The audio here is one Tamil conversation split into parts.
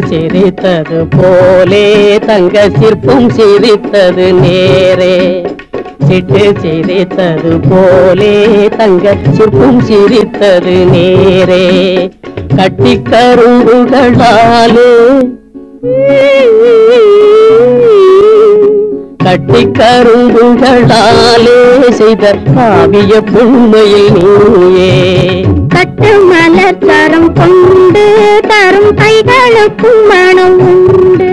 சிரித்தது போலே தங்க சிற்பம் சிரித்தது நேரே. சிட்டு சிரித்தது போலே தங்க சிற்பம் சிரித்தது நேரே. கட்டி கரும்புகளாலே கட்டி கரும்புகளாலே செய்த காவிய புண்மையில் நீயே. கட்டு மலர் தரும் கொண்டு தரும் கைகளுக்கும் மனம் உண்டு.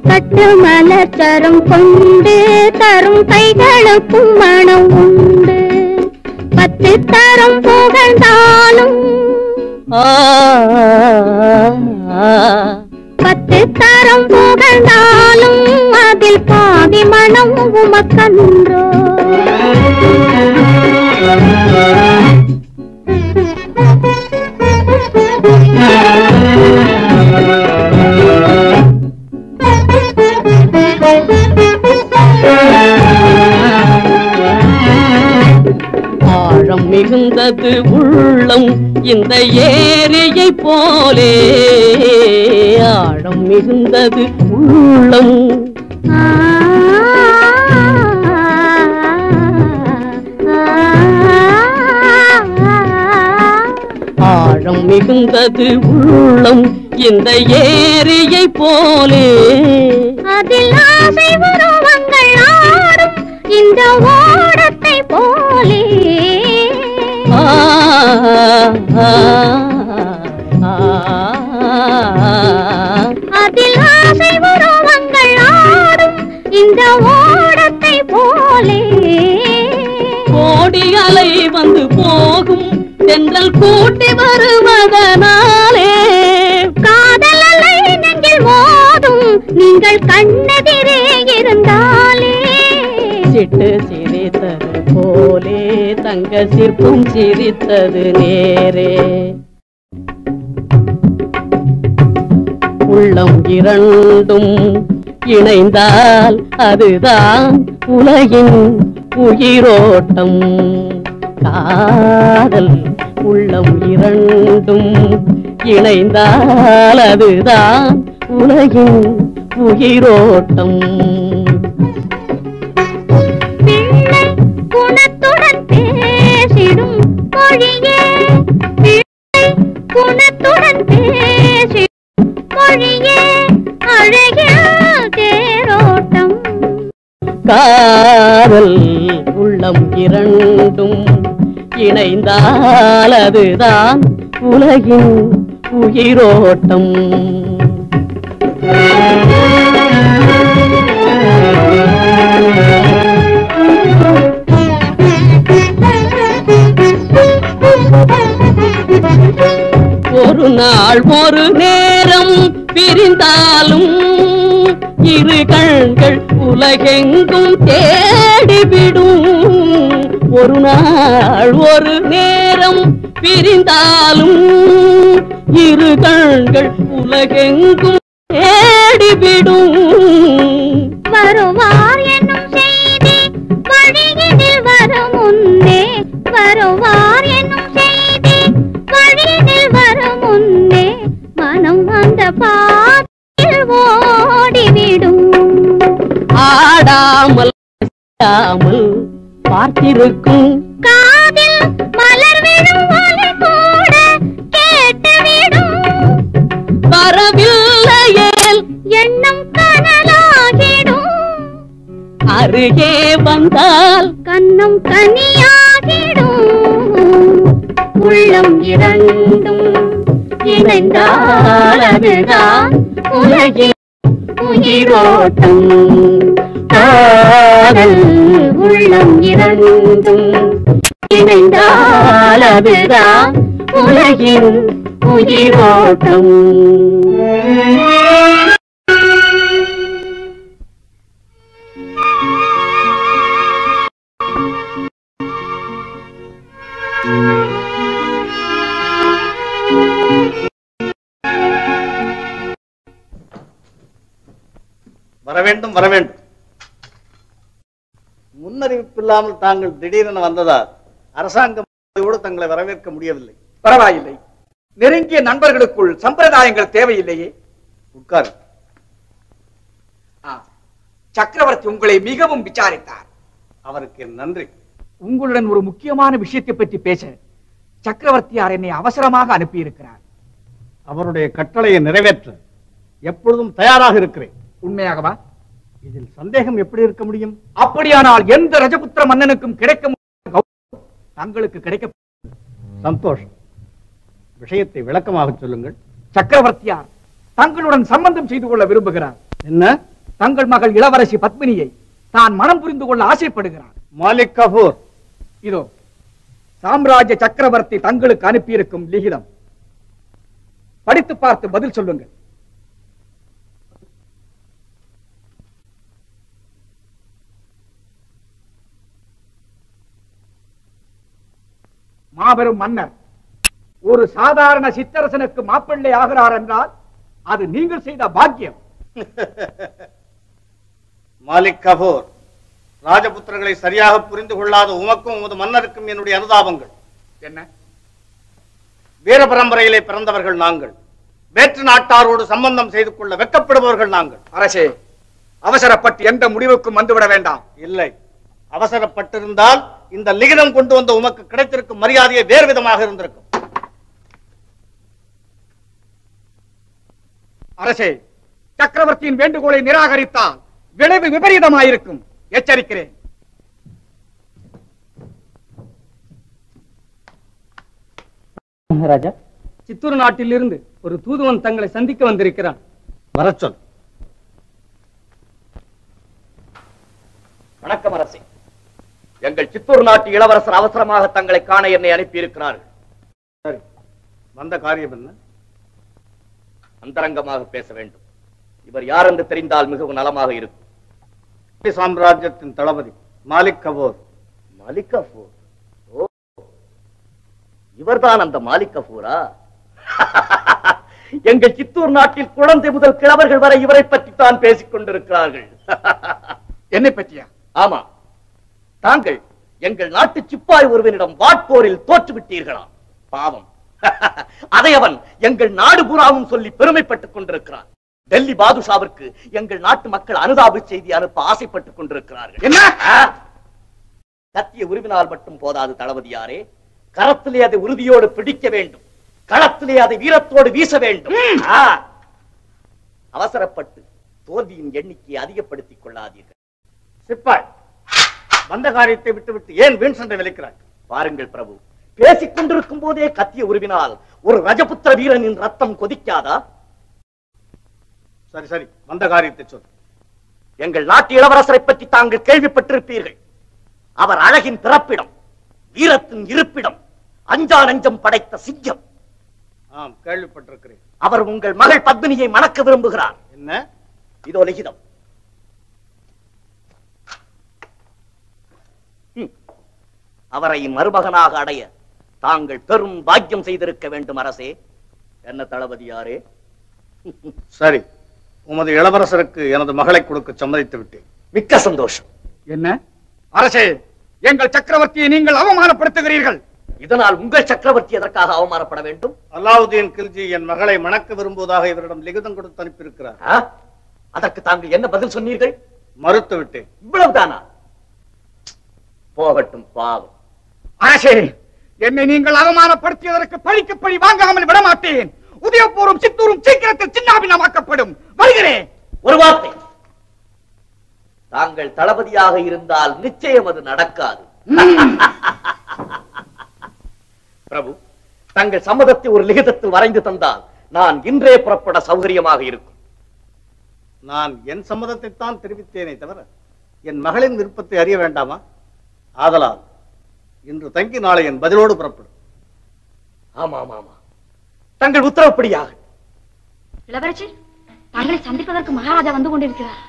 கட்டு மலர் தரும் கொண்டு தரும் கைகளுக்கும் மனம் உண்டு. பத்து தரம் புகழ்ந்தாலும் பத்து தரம் புகழ்ந்தாலும் அதில் பாதி மனம் உமக்கன்றோ. ஆழம் மிகுந்தது உள்ளம் இந்த ஏரியை போலே. ஆழம் மிகுந்தது உள்ளம் ஆழம் மிகுந்தது உள்ளம் இந்த ஏரியை போலே. அதில் ஆசை உருவங்கள் ஆடும் இந்த ஓடத்தை போலே. அதில் ஆசை உருவங்கள் ஆடும் இந்த ஓடத்தை போலே. கோடி அலை வந்து போகும் தென்றல் கூட்டி வருவதனாலே. காதல் அலை நெஞ்சில் மோதும் நீங்கள் கண்ணெதிரே இருந்தாலே. சிட்டு சிரித்தது போலே தங்க சிற்பம் சிரித்தது நேரே. உள்ளம் இரண்டும் இணைந்தால் அதுதான் உலகின் உயிரோட்டம். காதல் உள்ளம் இரண்டும் இணைந்தால் அதுதான் உலகின் உயிரோட்டம். பிள்ளை குணத்துடன் பேசிடும் மொழியே, பிள்ளை குணத்துடன் பேசிடும் மொழியே, அழகிய தேரோட்டம். காதல் உள்ளம் இரண்டும் இணைந்தால் அதுதான் உலகின் உயிரோட்டம். ஒரு நாள் ஒரு நேரம் பிரிந்தாலும் இரு கண்கள் உலகெங்கும் தேடிவிடும். ஒரு நாள் ஒரு நேரம் பிரிந்தாலும் இரு கண்கள் உலகெங்கும் தேடிவிடும். வருவார் என்னும் செய்தி வழியினில் வரும் முன்னே, வருவார் என்னும் செய்தி வழியினில் வரும் முன்னே, மனம் அந்த பாட்டில் ஓடிவிடும். ஆடாமல் பார்த்திருக்கும் காதில் மலர் விழும் ஒலி கூட கேட்டுவிடும். வரவில்லையேல் எண்ணம் கனலாகிடும். அருகே வந்தால் கண்ணம் கனியாகிடும். உள்ளம் இரண்டும் இணைந்தால் அதுதான் உலகின் உயிரோட்டம். காதல் உள்ளம் இரண்டும் இணைந்தால் அதுதான் உலகின் உயிரோட்டம். வரவேண்டும் வரவேண்டும். முன்னறிவிப்பில்லாமல் தாங்கள் திடீரென வந்ததால் அரசாங்கம் தங்களை வரவேற்க முடியவில்லை. பரவாயில்லை, நெருங்கிய நண்பர்களுக்குள் சம்பிரதாயங்கள் தேவையில்லையே. உட்கார். சக்கரவர்த்தி உங்களை மிகவும் விசாரித்தார். அவருக்கு நன்றி. உங்களுடன் ஒரு முக்கியமான விஷயத்தை பற்றி பேச சக்கரவர்த்தியார் என்னை அவசரமாக அனுப்பியிருக்கிறார். அவருடைய கட்டளையை நிறைவேற்ற எப்பொழுதும் தயாராக இருக்கிறேன். உண்மையாகவா? இதில் சந்தேகம் எப்படி இருக்க முடியும்? அப்படியானால் எந்த ரஜபுத்திர மன்னனுக்கும் கிடைக்க தங்களுக்கு கிடைக்க. சந்தோஷம். விஷயத்தை விளக்கமாக சொல்லுங்கள். சக்கரவர்த்தியார் தங்களுடன் சம்பந்தம் செய்து கொள்ள விரும்புகிறார். என்ன? தங்கள் மகள் இளவரசி பத்மினியை தான் மனம் புரிந்து கொள்ள ஆசைப்படுகிறார். மாலிக் கபூர், இதோ சாம்ராஜ்ய சக்கரவர்த்தி தங்களுக்கு அனுப்பியிருக்கும் லிகிதம். படித்து பார்த்து பதில் சொல்லுங்கள். மாபெரும் மன்னர் ஒரு சாதாரண சித்தரசனுக்கு மாப்பிள்ளை ஆகிறார் என்றால் அது நீங்கள் செய்த பாக்கியம். மாலிக் கபூர், ராஜபுத்திரர்களை சரியாக புரிந்து கொள்ளாத உமக்கும் உமது மன்னருக்கும் என்னுடைய அனுதாபங்கள். என்ன? வீர பரம்பரையிலே பிறந்தவர்கள் நாங்கள். வேற்று நாட்டாரோடு சம்பந்தம் செய்து கொள்ள வெட்கப்படுபவர்கள் நாங்கள். அரசே, அவசரப்பட்டு எந்த முடிவுக்கும் வந்துவிட வேண்டாம். இல்லை, அவசரப்பட்டிருந்தால் இந்த லிகிதம் கொண்டு வந்த உமக்கு கிடைத்திருக்கும் மரியாதையை வேறு விதமாக இருந்திருக்கும். அரசே, சக்கரவர்த்தியின் வேண்டுகோளை நிராகரித்தால் விளைவு விபரீதமாயிருக்கும். எச்சரிக்கிறேன். மகாராஜா, சித்தூர் நாட்டில் இருந்து ஒரு தூதுவன் தங்களை சந்திக்க வந்திருக்கிறான். வரச் சொல். வணக்கம் அரசே. எங்கள் சித்தூர் நாட்டு இளவரசர் அவசரமாக தங்களை காண என்னை அனுப்பியிருக்கிறார்கள். சரி, வந்த காரியம் என்ன? அந்தரங்கமாக பேச வேண்டும். இவர் யார் என்று தெரிந்தால் மிகவும் நலமாக இருக்கும். சாம்ராஜ்யத்தின் தளபதி மாலிக் கபூர். மாலிக் கபூர்? ஓ, இவர்தான் அந்த மாலிக் கபூரா? எங்கள் சித்தூர் நாட்டில் குழந்தை முதல் கிழவர்கள் வரை இவரை பற்றி தான் பேசிக் கொண்டிருக்கிறார்கள். என்னை பற்றியா? ஆமா, தாங்கள் எங்கள் நாட்டு சிப்பாய் ஒருவனிடம் வாட்போரில் தோற்றுவிட்டீர்களாம். பாவம், அதை அவன் எங்கள் நாடு பூராவும் சொல்லி பெருமைப்பட்டுக் கொண்டிருக்கிறான். டெல்லி பாதுஷாவிற்கு எங்கள் நாட்டு மக்கள் அனுதாப செய்தி அனுப்ப ஆசைப்பட்டுக் கொண்டிருக்கிறார்கள். என்ன? கத்திய உருவினால் மட்டும் போதாது தளபதியாரே, கரத்திலே அதை உறுதியோடு பிடிக்க வேண்டும், களத்திலே அதை வீரத்தோடு வீச வேண்டும். அவசரப்பட்டு தோல்வியின் எண்ணிக்கையை அதிகப்படுத்திக் கொள்ளாதீர்கள். சிப்பாய், வந்த காரியத்தை விட்டுவிட்டு ஏன் வீண் சண்டை விளைக்கிறாய்? பாருங்கள் பிரபு, பேசிக் கொண்டிருக்கும் போதே கத்திய உருவினால் ஒரு ரஜபுத்திர வீரனின் ரத்தம் கொதிக்காதா? சரி சரி, வந்த காரியத்தை சொல். எங்கள் நாட்டு இளவரசரை பற்றி தாங்கள் கேள்விப்பட்டிருப்பீர்கள். அவர் அழகின் பிறப்பிடம், வீரத்தின் இருப்பிடம், அஞ்சா நஞ்சம் படைத்த சிங்கம். ஆம், கேள்விப்பட்டிருக்கிறேன். அவர் உங்கள் மகள் பத்மினியை மணக்க விரும்புகிறார். என்ன? இதோ லிகிதம். அவரை மருமகனாக அடைய தாங்கள் பெரும் பாக்கியம் செய்திருக்க வேண்டும் அரசே. என்ன தளபதியாரே? சரி, உமது இளவரசருக்கு எனது மகளை கொடுக்க சம்மதித்து விட்டேன். மிக்க சந்தோஷம். என்ன அரசே, எங்கள் சக்கரவர்த்தியை நீங்கள் அவமானப்படுத்துகிறீர்கள். இதனால் உங்கள் சக்கரவர்த்தி எதற்காக அவமானப்பட வேண்டும்? அலாவுதீன் கில்ஜி என் மகளை மணக்க விரும்புவதாக இவரிடம் லிகிதம் கொடுத்து அனுப்பியிருக்கிறார். அதற்கு தாங்கள் என்ன பதில் சொன்னீர்கள்? மறுத்து விட்டேன். இவ்வளவுதானா? போகட்டும், பாவம். அரசே, என்னை நீங்கள் அவமானப்படுத்தியதற்கு பழிக்கு பழி வாங்காமல் விடமாட்டேன். உதயபூரும் சித்தூரும் சீக்கிரத்தில் சின்னாபின்னமாக்கப்படும். வருகிறேன். ஒரு வார்த்தை, தாங்கள் தளபதியாக இருந்தால் நிச்சயம் அது நடக்காது. பிரபு, தங்கள் சம்மதத்தை ஒரு லிகிதத்தில் வரைந்து தந்தால் நான் இன்றே புறப்பட சௌகரியமாக இருக்கும். நான் என் சம்மதத்தை தான் தெரிவித்தேனே தவிர என் மகளின் விருப்பத்தை அறிய வேண்டாமா? ஆதலால் இன்று தங்கி நாளை என் பதிலோடு புறப்படும். ஆமாம் ஆமா, தங்கள் உத்தரவுப்படியாக. இளவரசர், தங்களை சந்திப்பதற்கு மகாராஜா வந்து கொண்டிருக்கிறார்.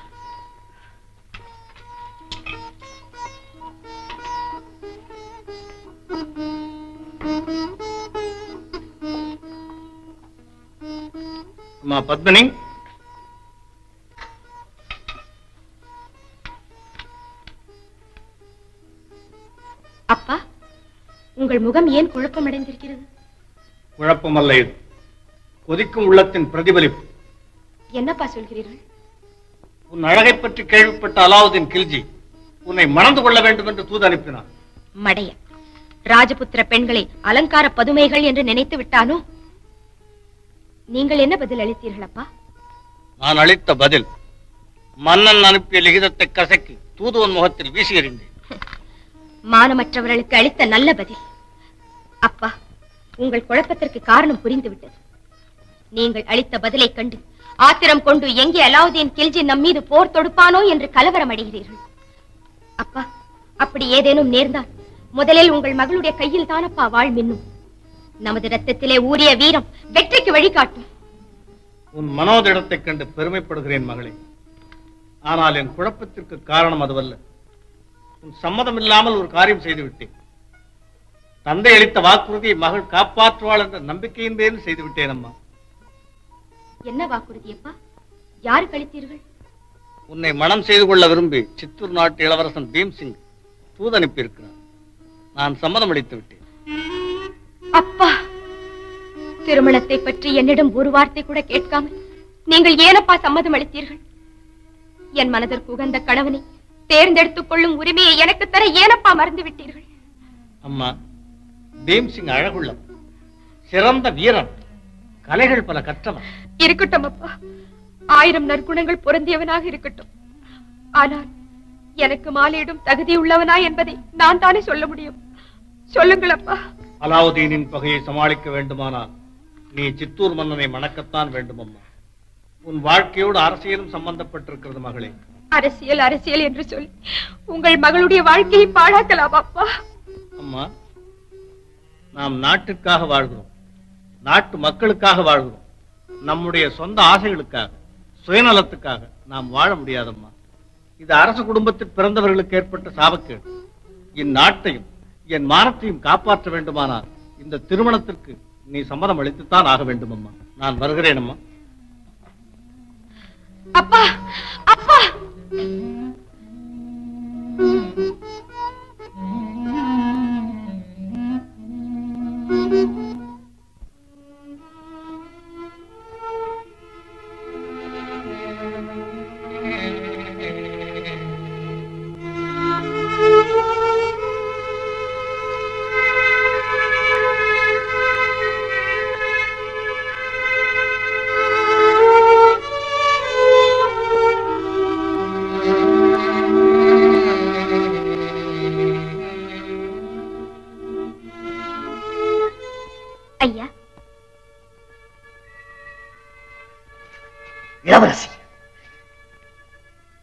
அம்மா பத்மினி, அப்பா, உங்கள் முகம் ஏன் குழப்பமடைந்திருக்கிறது? குழப்பமல்ல, இது கொதிக்கும் உள்ளத்தின் பிரதிபலிப்பு. என்னப்பா சொல்கிறீர்கள்? உன் அழகை பற்றி கேள்விப்பட்ட அலாவுதீன் கில்ஜி உன்னை மணந்து கொள்ள வேண்டும் என்று தூது அனுப்பினார். மடைய ராஜபுத்திர பெண்களை அலங்கார பதுமைகள் என்று நினைத்து விட்டானோ? நீங்கள் என்ன பதில் அளித்தீர்கள் அப்பா? நான் அளித்த பதில் மன்னன் அனுப்பிய லிகிதத்தை கசக்கி தூதுவன் முகத்தில் வீசி எறிந்தேன். மானமற்றவர்களுக்கு அளித்த நல்ல பதில். அப்பா, உங்கள் குழப்பத்திற்கு காரணம் புரிந்துவிட்டது. நீங்கள் அளித்த பதிலை கண்டு ஆத்திரம் கொண்டு எங்கே அலாவுதீன் கில்ஜி நம் மீது போர் தொடுப்பானோ என்று கலவரம் அடைகிறீர்கள். அப்பா, அப்படி ஏதேனும் நேர்ந்தால் முதலில் உங்கள் மகளுடைய கையில் தானப்பா வாழ் மின்னும். நமது ரத்தத்திலே ஊறிய வீரம் வெற்றிக்கு வழிகாட்டும். உன் மனோதிடத்தை கண்டு பெருமைப்படுகிறேன் மகளே. ஆனால் என் குழப்பத்திற்கு காரணம் அதுவல்ல. உன் சம்மதம் இல்லாமல் ஒரு காரியம் செய்து விட்டேன். தந்தை அளித்த வாக்குறுதியை மகள் காப்பாற்றுவாள் என்ற நம்பிக்கையின் பேரில் செய்து விட்டேன் அம்மா. என்ன வாக்குறுதி அப்பா? யாருக்கு அளித்தீர்கள்? உன்னை மனம் செய்து கொள்ள விரும்பி சித்தூர் நாட்டு இளவரசன் பீம்சிங் தூது அனுப்பியிருக்கிறார். நான் சம்மதம் அளித்து விட்டேன். அப்பா, திருமணத்தை பற்றி என்னிடம் ஒரு வார்த்தை கூட கேட்காமல் நீங்கள் ஏனப்பா சம்மதம் அளித்தீர்கள்? என் மனதிற்கு உகந்த கணவனை தேர்ந்தெடுத்துக் கொள்ளும் உரிமையை எனக்கு தர ஏனப்பா மறந்து விட்டீர்கள்? அம்மா, பீம்சிங் அழகுள்ளம், சிறந்த வீரன், கலைகள் பல கற்றவன். இருக்கட்டும் அப்பா, 1000 நற்குணங்கள் பொருந்தியவனாக இருக்கட்டும். ஆனால் எனக்கு மாலையிடும் தகுதி உள்ளவனா என்பதை நான் தானே சொல்ல முடியும். சொல்லுங்கள் அப்பா. அலாவுதீனின் பகையை சமாளிக்க வேண்டுமானால் நீ சித்தூர் மன்னனை மணக்கத்தான் வேண்டும் அம்மா. உன் வாழ்க்கையோடு அரசியலும் சம்பந்தப்பட்டிருக்கிறது மகளே. அரசியல் அரசியல் என்று சொல்லி உங்கள் மகளுடைய வாழ்க்கையை பாழாக்கலாம் அப்பா. அம்மா, நாம் நாட்டுக்காக வாழ்கிறோம், நாட்டு மக்களுக்காக வாழ்கிறோம். நம்முடைய சொந்த ஆசைகளுக்காக, சுயநலத்துக்காக நாம் வாழ முடியாதம்மா. இது அரசு குடும்பத்தில் பிறந்தவர்களுக்கு ஏற்பட்ட சாபக்கேடு. இந்நாட்டையும் என் மானத்தையும் காப்பாற்ற வேண்டுமானால் இந்த திருமணத்திற்கு நீ சம்மதம் அளித்துத்தான் ஆக வேண்டும் அம்மா. நான் வருகிறேன் அம்மா. அப்பா, அப்பா.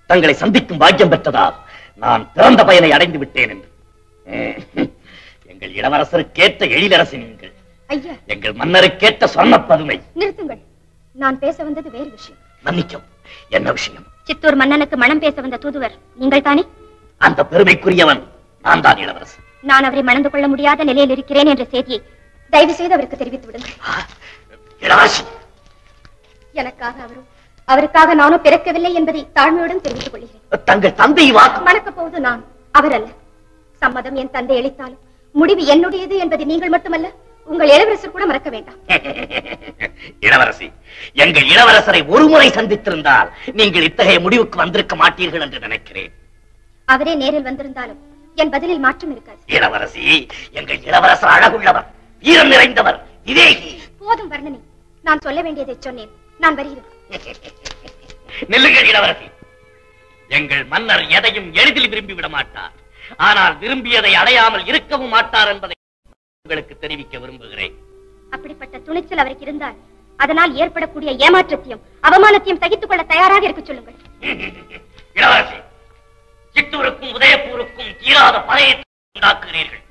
தங்களை சந்திக்கும் பாக்கியம் பெற்றதால் நான் பிறந்த பயனை அடைந்து விட்டேன் என்று. எங்கள் இளவரசருக்கேற்ற எழிலரசி நீங்கள், ஐயா, எங்கள் மன்னருக்கேற்ற சொர்ண பதுமை. நிறுத்துங்கள். நான் பேச வந்தது வேறு விஷயம். மன்னிக்கும். என்ன விஷயம்? சித்தூர் மன்னனுக்கு மனம் பேச வந்த தூதுவர் நீங்கள் தானே? அந்த பெருமைக்குரியவன் நான் தான் இளவரசன். நான் அவரை மணந்து கொள்ள முடியாத நிலையில் இருக்கிறேன் என்ற செய்தியை தயவு செய்து அவருக்கு தெரிவித்து விடுங்கள். இளவரசி, எனக்காக அவருக்காக நானும் பிறக்கவில்லை என்பதை தாழ்மையுடன் தெரிவித்துக் கொள்கிறேன். தங்கள் தந்தை வாக்கு மணக்கப் போவது நான், அவர் அல்ல. சம்மதம் என் தந்தை அளித்தாலும் முடிவு என்னுடையது என்பதை நீங்கள் மட்டுமல்ல, உங்கள் இளவரசர் கூட மறக்க வேண்டாம். இளவரசி, எங்கள் இளவரசரை ஒருமுறை சந்தித்திருந்தால் நீங்கள் இத்தகைய முடிவுக்கு வந்திருக்க மாட்டீர்கள் என்று நினைக்கிறேன். அவரே நேரில் வந்திருந்தாலும் என் பதிலில் மாற்றம் இருக்காது. இளவரசி, எங்கள் இளவரசர் அழகுள்ளவர், வீரம் நிறைந்தவர், விவேகி. போதும் வர்ணனை. நான் சொல்ல வேண்டியதை சொன்னேன். நான் வருகிறேன். நில்லுங்கள் இளவரசி. எங்கள் மன்னர் எதையும் எளிதில் விரும்பி விட மாட்டார். ஆனால் விரும்பியதை அடையாமல் இருக்கவும் மாட்டார் என்பதை உங்களுக்கு தெரிவிக்க விரும்புகிறேன். அப்படிப்பட்ட துணிச்சல் அவருக்கு இருந்தால் அதனால் ஏற்படக்கூடிய ஏமாற்றத்தையும் அவமானத்தையும் சகித்துக் கொள்ள தயாராக இருக்க சொல்லுங்கள். இளவரசி, சித்தூருக்கும் உதயபூருக்கும் தீராத பகையை உண்டாக்குகிறீர்கள்.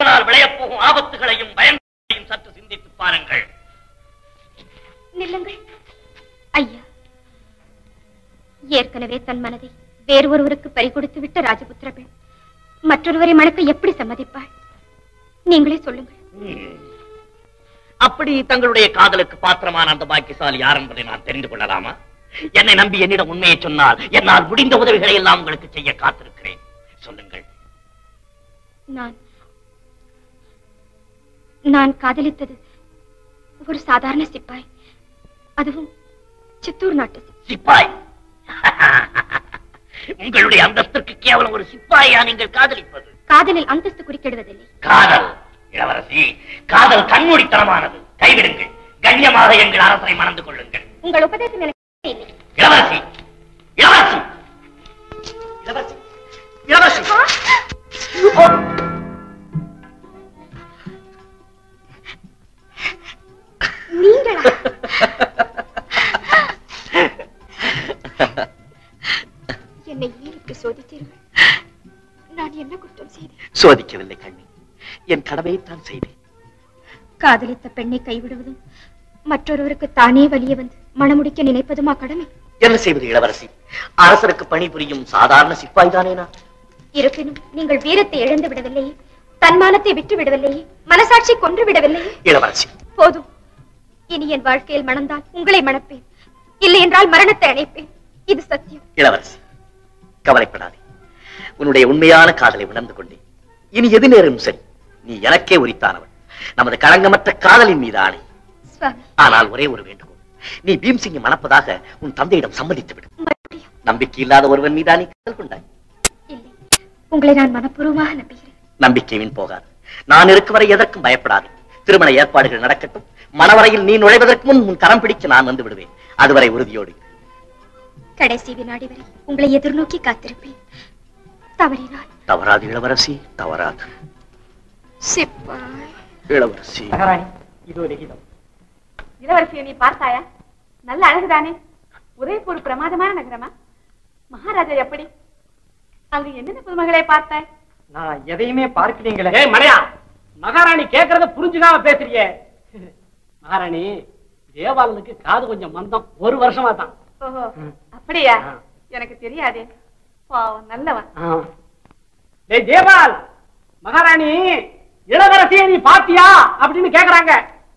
இதனால் விளையப் போகும் ஆபத்துகளையும் பயங்களையும் சற்று சிந்தித்து பாருங்கள். நில்லுங்கள் ஐயா. ஏற்கனவே தன் மனதை வேறு ஒருவருக்கு பறிகொடுத்து விட்ட ராஜபுத்திர பெண் மற்றொருவரை மணக்க எப்படி சம்மதிப்பாள்? நீங்களே சொல்லுங்கள். அப்படி தங்களுடைய காதலுக்கு பாத்திரமான அந்த பாக்கியசாலி யார் என்பதை நான் தெரிந்து கொள்ளலாமா? என்னை நம்பி என்னிடம் உண்மையை சொன்னால் என்னால் முடிந்த உதவிகளை எல்லாம் உங்களுக்கு செய்ய காத்திருக்கிறேன். சொல்லுங்கள். நான் காதலித்தது ஒரு சாதாரண சிப்பாய், அதுவும் சித்தூர் நாட்டு சிப்பாய். உங்களுடைய அந்தஸ்திற்கு கேவலம் ஒரு சிப்பாயா நீங்கள் காதலிப்பது? காதலில் அந்தஸ்து குறுக்கிடுவதில்லை. காதல் இளவரசி, காதல் கண்மூடித்தனமானது. கைவிடுங்கள். கண்ணியமாக எங்கள் அரசரை மணந்து கொள்ளுங்கள். உங்கள் உபதேசம் எனக்கு இல்லை. இளவரசி, இளவரசி, இளவரசி, இளவரசி. நீங்களா? என்னை ஏன் இப்படி சோதித்தீர்கள்? நான் என்ன குற்றம் செய்தேன்? சோதிக்கவில்லை கண்ணி, என் கடமையைத்தான் செய்தேன். காதலித்த பெண்ணை கைவிடுவதும் மற்றொருவருக்கு தானே வலிய வந்து மணமுடிக்க நினைப்பதுமா கடமை? என்ன செய்வது இளவரசி? அரசருக்கு பணிபுரியும் சாதாரண சிப்பாய் தானேனா? இருப்பினும் நீங்கள் வீரத்தை இழந்து விடவில்லையே, தன்மானத்தை விட்டு விடவில்லையே, மனசாட்சி கொன்று விடவில்லையே. இளவரசி, போதும். இனி என் வாழ்க்கையில் மணந்தால் உங்களை மணப்பேன், இல்லை என்றால் மரணத்தை அணைப்பேன். இது சத்தியம். இளவரசி, கவலைப்படாதே. உன்னுடைய உண்மையான காதலை உணர்ந்து கொண்டேன். இனி எது நேரும் சரி, நீ எனக்கே உரித்தானவள். நமது களங்கமற்ற காதலின் மீது ஆணை. ஆனால் ஒரே ஒரு வேண்டுகோள், நீ பீம்சிங்கை மணப்பதாக உன் தந்தையிடம் சம்மதித்து விடு. நம்பிக்கை இல்லாத ஒருவன் மீதா நீ காதல் கொண்டாய்? இல்லை, உங்களை நான் மனப்பூர்வமாக நம்புகிறேன். நம்பிக்கை வீண் போகாது. நான் இருக்கும் வரை எதற்கும் பயப்படாது. திருமண ஏற்பாடுகள் நடக்கட்டும். மணவரையில் நீ நுழைவதற்கு முன் உன் கரம் பிடிக்க நான் வந்து விடுவேன். அதுவரை உறுதியோடு. கடைசி வினாடி வரை உங்களை எதிர்நோக்கி காத்திருப்பேன். தவறினால்? தவறாது இளவரசி, தவறாது. சிப்பாய். இளவரசி, இது ஒரு கீதம். இளவரசியை நீ பார்த்தாயா? நல்ல அழகுதானே? உதயபூர் பிரமாதமான நகரமா? மகாராஜா எப்படி? அங்கு என்னென்ன புதுமகளை பார்த்தாய்? நான் எதையுமே பார்க்கலீங்களே. ஏய் மலையா, மகாராணி கேட்கறத புரிஞ்சுக்காம பேசுறியே. மகாராணி, தேவாலனுக்கு காது கொஞ்சம் மந்தம். ஒரு வருஷமா தான். ஓஹோ, அப்படியா? எனக்கு தெரியாதே. பாவம், நல்லவன். டேய் தேவால், மகாராணி இளவரசியை நீ பாத்தியா அப்படின்னு கேக்குறாங்க.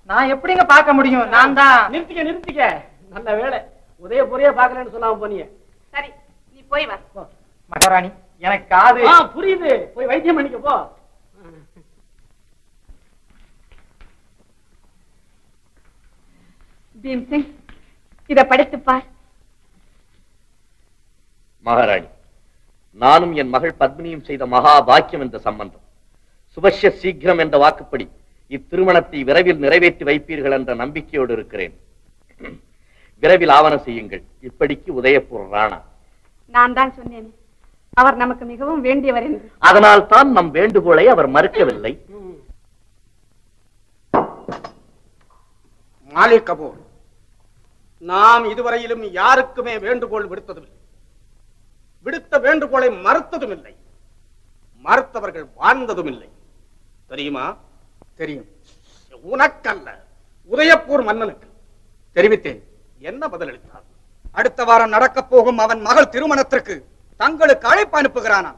நான் எப்படிங்க பார்க்க முடியும்? நான் தான். நிறுத்திக்க. நல்ல வேலை, உதயபூரையே பாக்கலன்னு சொல்லாம போனீங்க. சரி, நீ போய் வா. மகாராணி, எனக்கு காது. புரியுது, போய் வைத்தியம் பண்ணிக்க போ. பீம்சிங், இத படித்து பார். மகாராணி, நானும் என் மகள் பத்மினியும் செய்த மகா பாக்கியம் என்ற சம்பந்தம். சுபஷ்ய சீக்கிரம் என்ற வாக்குப்படி இத்திருமணத்தை விரைவில் நிறைவேற்றி வைப்பீர்கள் என்ற நம்பிக்கையோடு இருக்கிறேன். விரைவில் ஆவணம் செய்யுங்கள். இப்படிக்கு உதயபூர் ராணா. நான் தான் சொன்னேன், அவர் நமக்கு மிகவும் வேண்டியவர் என்று. அதனால் தான் நம் வேண்டுகோளை அவர் மறுக்கவில்லை. மாலிக் கபூர், நாம் இதுவரையிலும் யாருக்குமே வேண்டுகோள் விடுத்ததில்லை. விடுத்த வேண்டுகோளை மறுத்ததும் இல்லை, மறுத்தவர்கள் வாழ்ந்ததும் இல்லை. தெரியுமா? தெரியும். உனக்கல்ல, உதயப்பூர் மன்னனுக்கு தெரிவித்தேன். என்ன பதிலளித்தார்? அடுத்த வாரம் நடக்க போகும் அவன் மகள் திருமணத்திற்கு தங்களுக்கு அழைப்பு அனுப்புகிறானா?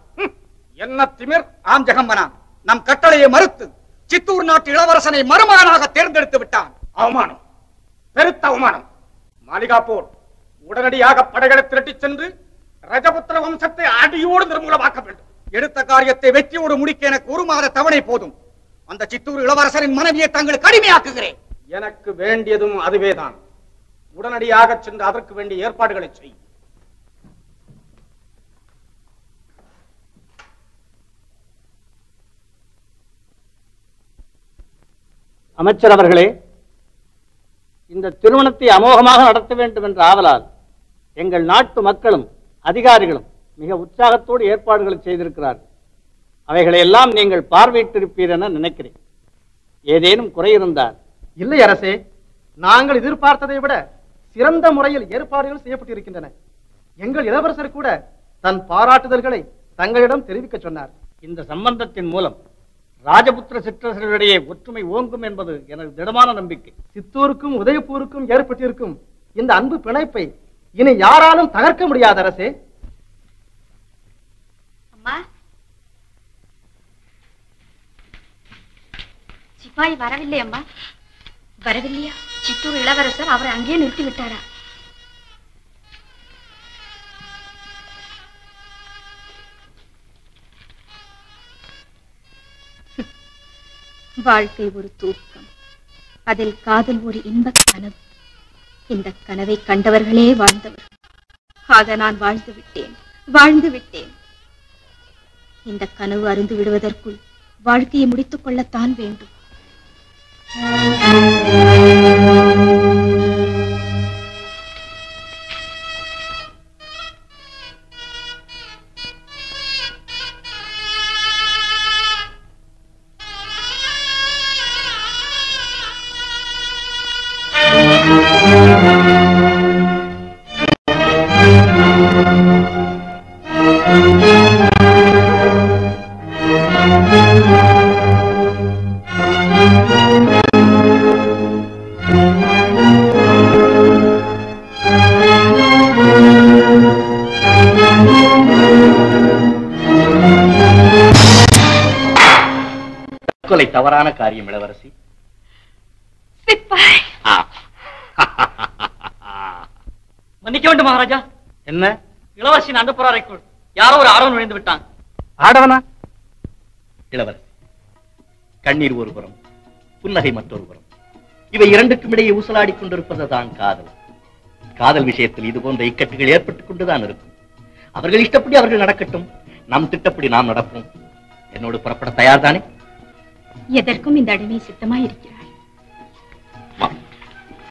என்ன திமிர்! ஆம் ஜெகம்பனா, நம் கட்டளையை மறுத்து சித்தூர் நாட்டு இளவரசனை மருமகனாக தேர்ந்தெடுத்து விட்டான். அவமானம், பெருத்த அவமானம். மாளிகாப்பூர் உடனடியாக படைகளை திரட்டிச் சென்று ரஜபுத்திர வம்சத்தை அடியோடு நிர்மூலமாக்க வேண்டும். எடுத்த காரியத்தை வெற்றியோடு முடிக்க எனக்கு 1 மாத தவணை போதும். அந்த சித்தூர் இளவரசரின் மனைவியை தங்களுக்கு அடிமையாக்குகிறேன். எனக்கு வேண்டியதும் அதுவேதான். உடனடியாக சென்று அதற்கு வேண்டிய ஏற்பாடுகளை செய். அமைச்சர் அவர்களே, இந்த திருமணத்தை அமோகமாக நடத்த வேண்டும் என்ற ஆவலால் எங்கள் நாட்டு மக்களும் அதிகாரிகளும் மிக உற்சாகத்தோடு ஏற்பாடுகளை செய்திருக்கிறார்கள். அவைகளை எல்லாம் நீங்கள் பார்வையிட்டிருப்பீர் என நினைக்கிறேன். ஏதேனும் குறை இருந்தால்? இல்லை அரசே, நாங்கள் எதிர்பார்த்ததை விட சிறந்த முறையில் ஏற்பாடுகள் செய்யப்பட்டிருக்கின்றன. எங்கள் இளவரசர் கூட தன் பாராட்டுதல்களை தங்களிடம் தெரிவிக்க சொன்னார். இந்த சம்பந்தத்தின் மூலம் ராஜபுத்திர சிற்றரசர்களிடையே ஒற்றுமை ஓங்கும் என்பது எனது திடமான நம்பிக்கை. சித்தூருக்கும் உதயபூருக்கும் ஏற்பட்டிருக்கும் இந்த அன்பு பிணைப்பை இனி யாராலும் தகர்க்க முடியாது அரசே. அம்மா, சிப்பாய் வரவில்லை அம்மா. வரவில்லையா? சித்தூர் இளவரசர் அவரை அங்கேயே நிறுத்தி விட்டாரா? வாழ்க்கை ஒரு தூக்கம், அதில் காதல் ஒரு இன்பக் கனவு. இந்த கனவை கண்டவர்களே வாழ்ந்தவர். ஆக நான் வாழ்ந்து விட்டேன். இந்த கனவு அருந்து விடுவதற்குள் வாழ்க்கையை முடித்துக் கொள்ளத்தான் வேண்டும். கொலை தவறான காரியம் இளவரசி. மன்னிக்க வேண்டும் மகாராஜா. என்ன? இளவரசியின் அந்தப்புறாரைக்குள் யாரோ ஒரு ஆடவன் நுழைந்து விட்டான். ஆடவனா? இளவரசி, கண்ணீர் ஒரு புறம், புன்னகை மற்றொரு புறம். இவை இரண்டுக்கும் இடையே ஊசலாடி கொண்டிருப்பதுதான் காதல். காதல் விஷயத்தில் இது போன்ற இக்கட்டுகள் ஏற்பட்டுக் கொண்டுதான் இருக்கும். அவர்கள் இஷ்டப்படி அவர்கள் நடக்கட்டும், நம் திட்டப்படி நாம் நடப்போம். என்னோடு புறப்பட தயார்தானே? எதற்கும் இந்த அடிமை சித்தமாயிருக்கிறாள்.